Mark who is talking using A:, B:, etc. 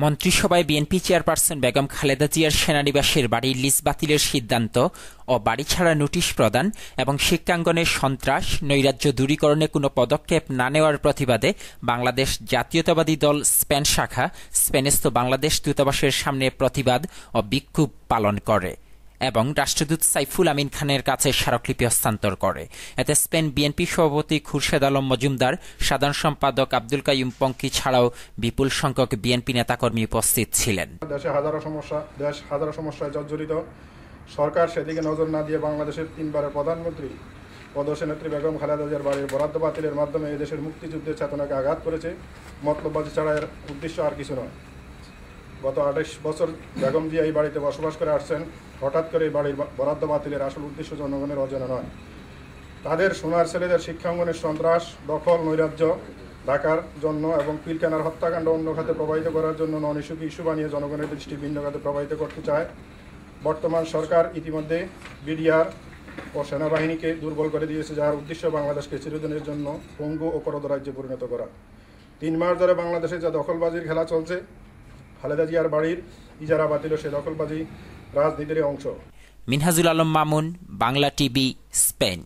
A: মন্ত্রিসভায় BNP chairperson Begum Khaleda জিয়ার সেনানিবাসের বাড়ির লিজ বাতিলের সিদ্ধান্ত ও বাড়ি ছাড়া নোটিশ প্রদান এবং শিক্ষাঙ্গনে সন্ত্রাস নৈরাজ্য দূরীকরণে কোনো পদক্ষেপ না নেওয়ার প্রতিবাদে বাংলাদেশ জাতীয়তাবাদী দল স্পেন শাখা স্পেনস্থ বাংলাদেশ দূতাবাসের সামনে প্রতিবাদ ও বিক্ষোভ পালন করে এবং রাষ্ট্রদূত সাইফুল আমিন খানের কাছে স্মারকলিপি হস্তান্তর করে। এতে স্পেন বিএনপি সভাপতি খুরশেদ আলম মজুমদার, সাধারণ সম্পাদক আব্দুল কাইয়ুম পঙ্কি ছাড়াও বিপুল সংখ্যক বিএনপি নেতাকর্মী উপস্থিত ছিলেন।
B: দেশ হাজারো সমস্যায় জর্জরিত। সরকার সেদিকে নজর না দিয়ে বাংলাদেশের তিনবারের প্রধানমন্ত্রী পদসেনেত্রী বেগম খালেদা জিয়ার বাড়ির বরাদ্দ বাতিলের মাধ্যমে এদেশের মুক্তিযুদ্ধের চেতনাকে আঘাত করেছে। মতলববাজি ছাড়া এর উদ্দেশ্য আর কিছু নয়। গত 28 বছর বেগম জিয়া এই বাড়িতে বসবাস করে আসছেন। হঠাৎ করে এই বাড়ির বরাদ্দ বাতিলের আসল উদ্দেশ্য জনগণের অজানা নয়। তাদের সোনার ছেলেদের শিক্ষাঙ্গনের সন্ত্রাস, দখল, নৈরাজ্য ঢাকার জন্য এবং পিলখানার হত্যাকাণ্ড অন্য খাতে প্রবাহিত করার জন্য নন ইস্যুকে ইস্যু বানিয়ে জনগণের দৃষ্টি ভিন্ন খাতে প্রবাহিত করতে চায়। বর্তমান সরকার ইতিমধ্যে বিডিআর ও সেনাবাহিনীকে দুর্বল করে দিয়েছে, যার উদ্দেশ্য বাংলাদেশকে চিরদিনের জন্য পঙ্গু ও করদ রাজ্যে পরিণত করা। 3 মাস ধরে বাংলাদেশে যা দখলবাজির খেলা চলছে, খালেদা জিয়ার বাড়ির ইজারা বাতিল সে দখলবাজি রাজনীতির অংশ।
A: Minhajul Alam Mamun, Bangla TV, Spain.